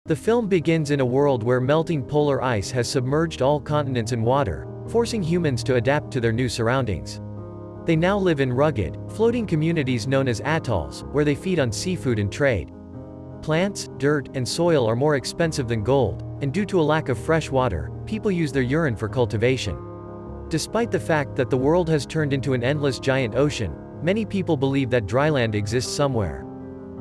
The film begins in a world where melting polar ice has submerged all continents in water, forcing humans to adapt to their new surroundings. They now live in rugged, floating communities known as atolls, where they feed on seafood and trade. Plants, dirt, and soil are more expensive than gold, and due to a lack of fresh water, people use their urine for cultivation. Despite the fact that the world has turned into an endless giant ocean, many people believe that dry land exists somewhere.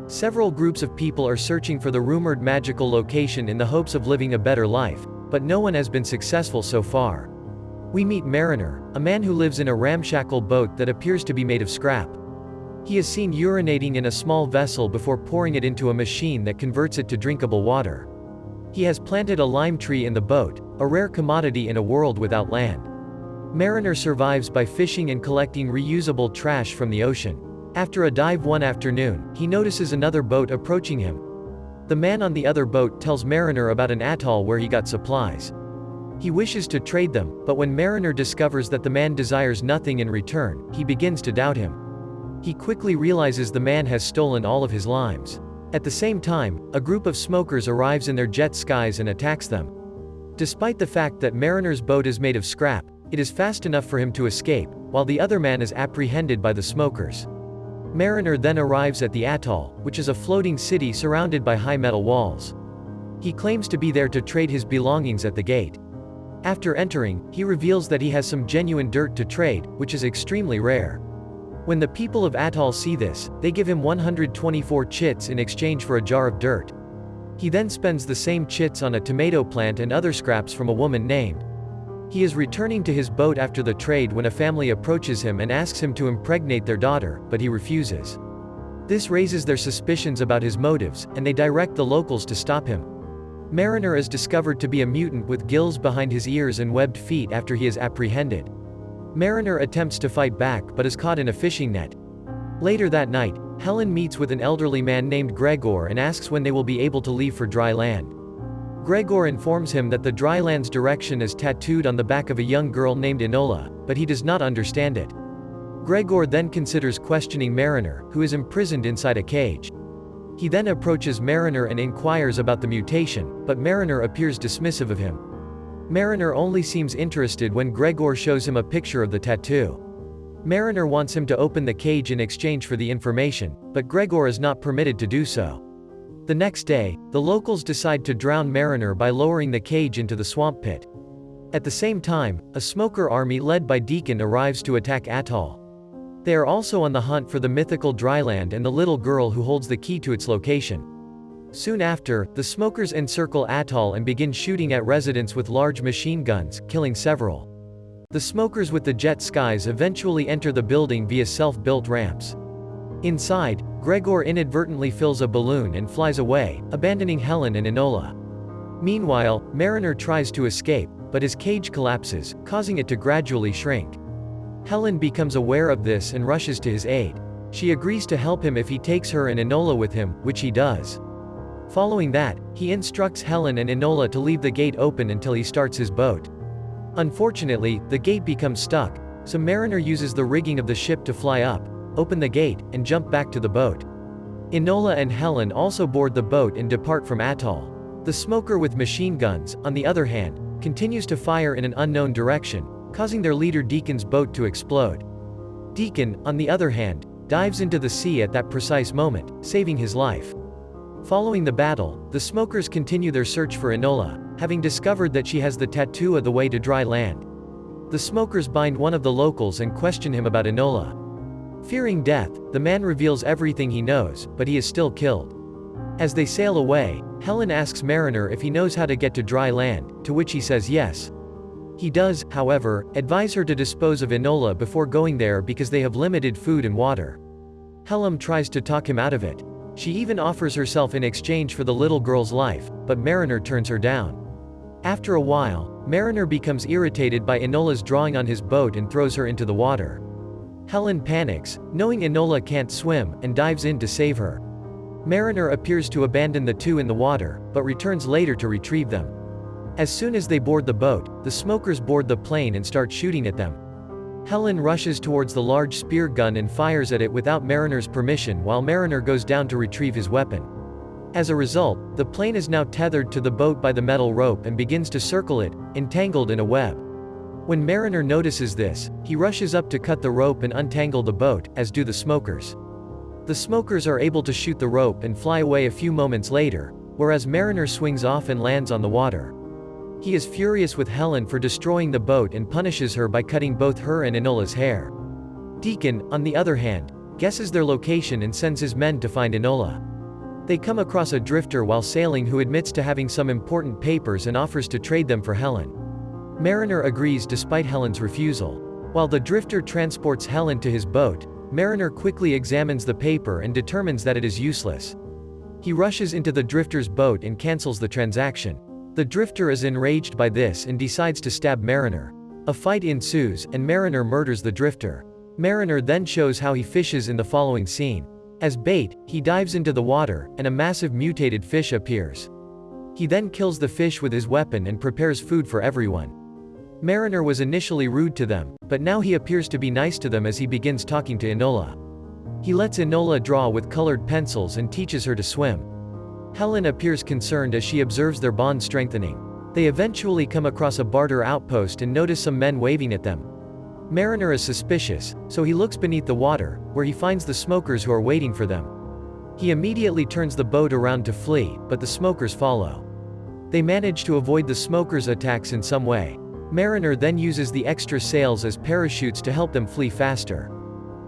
Several groups of people are searching for the rumored magical location in the hopes of living a better life, but no one has been successful so far. We meet Mariner, a man who lives in a ramshackle boat that appears to be made of scrap. He is seen urinating in a small vessel before pouring it into a machine that converts it to drinkable water. He has planted a lime tree in the boat, a rare commodity in a world without land. Mariner survives by fishing and collecting reusable trash from the ocean. After a dive one afternoon, he notices another boat approaching him. The man on the other boat tells Mariner about an atoll where he got supplies. He wishes to trade them, but when Mariner discovers that the man desires nothing in return, he begins to doubt him. He quickly realizes the man has stolen all of his limes. At the same time, a group of smokers arrives in their jet skis and attacks them. Despite the fact that Mariner's boat is made of scrap, it is fast enough for him to escape, while the other man is apprehended by the smokers. Mariner then arrives at the atoll, which is a floating city surrounded by high metal walls. He claims to be there to trade his belongings at the gate. After entering, he reveals that he has some genuine dirt to trade, which is extremely rare. When the people of Atoll see this, they give him 124 chits in exchange for a jar of dirt. He then spends the same chits on a tomato plant and other scraps from a woman named. He is returning to his boat after the trade when a family approaches him and asks him to impregnate their daughter, but he refuses. This raises their suspicions about his motives, and they direct the locals to stop him. Mariner is discovered to be a mutant with gills behind his ears and webbed feet after he is apprehended. Mariner attempts to fight back but is caught in a fishing net. Later that night, Helen meets with an elderly man named Gregor and asks when they will be able to leave for dry land. Gregor informs him that the dry land's direction is tattooed on the back of a young girl named Enola, but he does not understand it. Gregor then considers questioning Mariner, who is imprisoned inside a cage. He then approaches Mariner and inquires about the mutation, but Mariner appears dismissive of him. Mariner only seems interested when Gregor shows him a picture of the tattoo. Mariner wants him to open the cage in exchange for the information, but Gregor is not permitted to do so. The next day, the locals decide to drown Mariner by lowering the cage into the swamp pit. At the same time, a smoker army led by Deacon arrives to attack Atoll. They are also on the hunt for the mythical dryland and the little girl who holds the key to its location. Soon after, the smokers encircle Atoll and begin shooting at residents with large machine guns, killing several. The smokers with the jet skis eventually enter the building via self-built ramps. Inside, Gregor inadvertently fills a balloon and flies away, abandoning Helen and Enola. Meanwhile, Mariner tries to escape, but his cage collapses, causing it to gradually shrink. Helen becomes aware of this and rushes to his aid. She agrees to help him if he takes her and Enola with him, which he does. Following that, he instructs Helen and Enola to leave the gate open until he starts his boat. Unfortunately, the gate becomes stuck, so Mariner uses the rigging of the ship to fly up, open the gate, and jump back to the boat. Enola and Helen also board the boat and depart from Atoll. The smoker with machine guns, on the other hand, continues to fire in an unknown direction, causing their leader Deacon's boat to explode. Deacon, on the other hand, dives into the sea at that precise moment, saving his life. Following the battle, the smokers continue their search for Enola, having discovered that she has the tattoo of the way to dry land. The smokers bind one of the locals and question him about Enola. Fearing death, the man reveals everything he knows, but he is still killed. As they sail away, Helen asks Mariner if he knows how to get to dry land, to which he says yes. He does, however, advise her to dispose of Enola before going there because they have limited food and water. Helen tries to talk him out of it. She even offers herself in exchange for the little girl's life, but Mariner turns her down. After a while, Mariner becomes irritated by Enola's drawing on his boat and throws her into the water. Helen panics, knowing Enola can't swim, and dives in to save her. Mariner appears to abandon the two in the water, but returns later to retrieve them. As soon as they board the boat, the smokers board the plane and start shooting at them. Helen rushes towards the large spear gun and fires at it without Mariner's permission while Mariner goes down to retrieve his weapon. As a result, the plane is now tethered to the boat by the metal rope and begins to circle it, entangled in a web. When Mariner notices this, he rushes up to cut the rope and untangle the boat, as do the smokers. The smokers are able to shoot the rope and fly away a few moments later, whereas Mariner swings off and lands on the water. He is furious with Helen for destroying the boat and punishes her by cutting both her and Enola's hair. Deacon, on the other hand, guesses their location and sends his men to find Enola. They come across a drifter while sailing who admits to having some important papers and offers to trade them for Helen. Mariner agrees despite Helen's refusal. While the drifter transports Helen to his boat, Mariner quickly examines the paper and determines that it is useless. He rushes into the drifter's boat and cancels the transaction. The drifter is enraged by this and decides to stab Mariner. A fight ensues, and Mariner murders the drifter. Mariner then shows how he fishes in the following scene. As bait, he dives into the water, and a massive mutated fish appears. He then kills the fish with his weapon and prepares food for everyone. Mariner was initially rude to them, but now he appears to be nice to them as he begins talking to Enola. He lets Enola draw with colored pencils and teaches her to swim. Helen appears concerned as she observes their bond strengthening. They eventually come across a barter outpost and notice some men waving at them. Mariner is suspicious, so he looks beneath the water, where he finds the smokers who are waiting for them. He immediately turns the boat around to flee, but the smokers follow. They manage to avoid the smokers' attacks in some way. Mariner then uses the extra sails as parachutes to help them flee faster.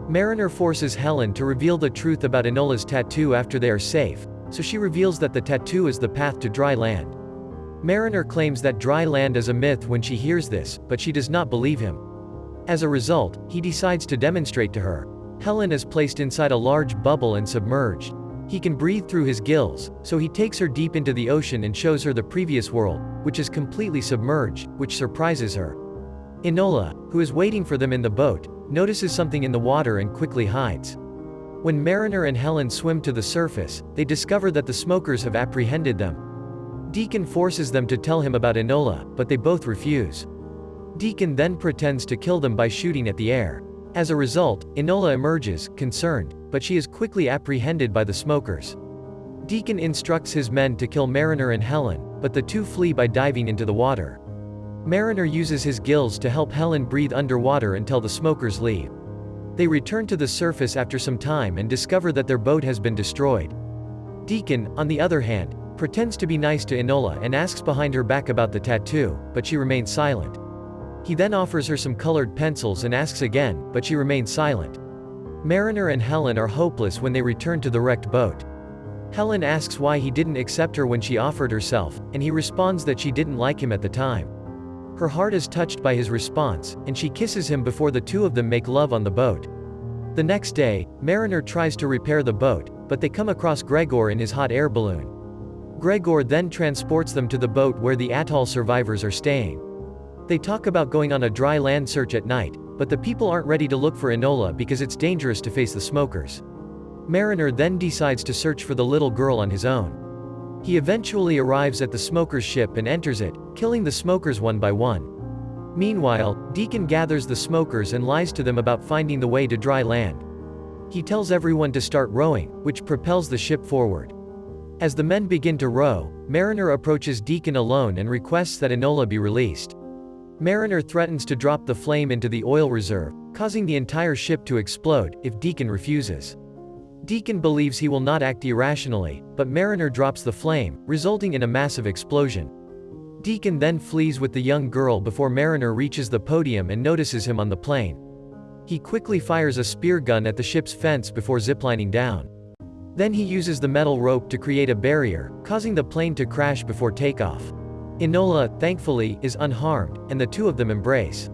Mariner forces Helen to reveal the truth about Enola's tattoo after they are safe, so she reveals that the tattoo is the path to dry land. Mariner claims that dry land is a myth when she hears this, but she does not believe him. As a result, he decides to demonstrate to her. Helen is placed inside a large bubble and submerged. He can breathe through his gills, so he takes her deep into the ocean and shows her the previous world, which is completely submerged, which surprises her. Enola, who is waiting for them in the boat, notices something in the water and quickly hides. When Mariner and Helen swim to the surface, they discover that the smokers have apprehended them. Deacon forces them to tell him about Enola, but they both refuse. Deacon then pretends to kill them by shooting at the air. As a result, Enola emerges, concerned, but she is quickly apprehended by the smokers. Deacon instructs his men to kill Mariner and Helen, but the two flee by diving into the water. Mariner uses his gills to help Helen breathe underwater until the smokers leave. They return to the surface after some time and discover that their boat has been destroyed. Deacon, on the other hand, pretends to be nice to Enola and asks behind her back about the tattoo, but she remains silent. He then offers her some colored pencils and asks again, but she remains silent. Mariner and Helen are hopeless when they return to the wrecked boat. Helen asks why he didn't accept her when she offered herself, and he responds that she didn't like him at the time. Her heart is touched by his response, and she kisses him before the two of them make love on the boat. The next day, Mariner tries to repair the boat, but they come across Gregor in his hot air balloon. Gregor then transports them to the boat where the atoll survivors are staying. They talk about going on a dry land search at night, but the people aren't ready to look for Enola because it's dangerous to face the smokers. Mariner then decides to search for the little girl on his own. He eventually arrives at the smokers' ship and enters it, killing the smokers one by one. Meanwhile, Deacon gathers the smokers and lies to them about finding the way to dry land. He tells everyone to start rowing, which propels the ship forward. As the men begin to row, Mariner approaches Deacon alone and requests that Enola be released. Mariner threatens to drop the flame into the oil reserve, causing the entire ship to explode, if Deacon refuses. Deacon believes he will not act irrationally, but Mariner drops the flame, resulting in a massive explosion. Deacon then flees with the young girl before Mariner reaches the podium and notices him on the plane. He quickly fires a spear gun at the ship's fence before ziplining down. Then he uses the metal rope to create a barrier, causing the plane to crash before takeoff. Enola, thankfully, is unharmed, and the two of them embrace.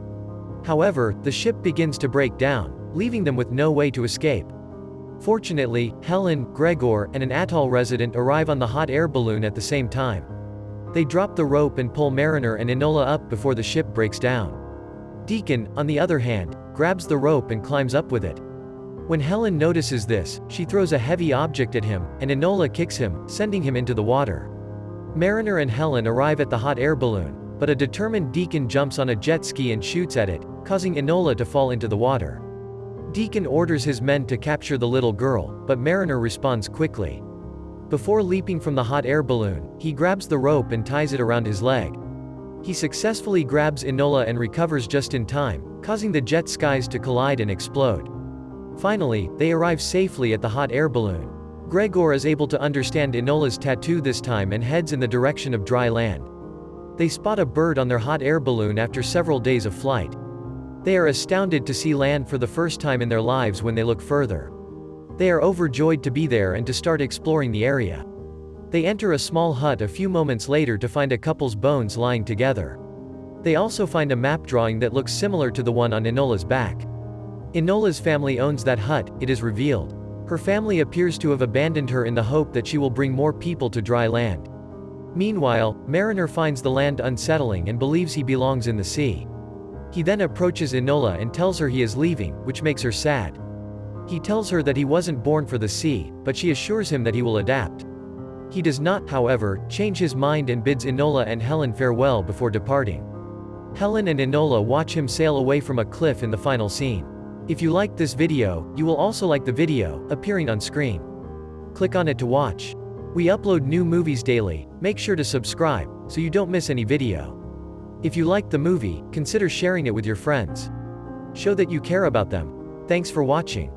However, the ship begins to break down, leaving them with no way to escape. Fortunately, Helen, Gregor, and an atoll resident arrive on the hot air balloon at the same time. They drop the rope and pull Mariner and Enola up before the ship breaks down. Deacon, on the other hand, grabs the rope and climbs up with it. When Helen notices this, she throws a heavy object at him, and Enola kicks him, sending him into the water. Mariner and Helen arrive at the hot air balloon, but a determined Deacon jumps on a jet ski and shoots at it, causing Enola to fall into the water. Deacon orders his men to capture the little girl, but Mariner responds quickly. Before leaping from the hot air balloon, he grabs the rope and ties it around his leg. He successfully grabs Enola and recovers just in time, causing the jet skis to collide and explode. Finally, they arrive safely at the hot air balloon. Gregor is able to understand Enola's tattoo this time and heads in the direction of dry land. They spot a bird on their hot air balloon after several days of flight. They are astounded to see land for the first time in their lives when they look further. They are overjoyed to be there and to start exploring the area. They enter a small hut a few moments later to find a couple's bones lying together. They also find a map drawing that looks similar to the one on Enola's back. Enola's family owns that hut, it is revealed. Her family appears to have abandoned her in the hope that she will bring more people to dry land. Meanwhile, Mariner finds the land unsettling and believes he belongs in the sea. He then approaches Enola and tells her he is leaving, which makes her sad. He tells her that he wasn't born for the sea, but she assures him that he will adapt. He does not, however, change his mind and bids Enola and Helen farewell before departing. Helen and Enola watch him sail away from a cliff in the final scene. If you liked this video, you will also like the video, appearing on screen. Click on it to watch. We upload new movies daily, make sure to subscribe, so you don't miss any video. If you liked the movie, consider sharing it with your friends. Show that you care about them. Thanks for watching.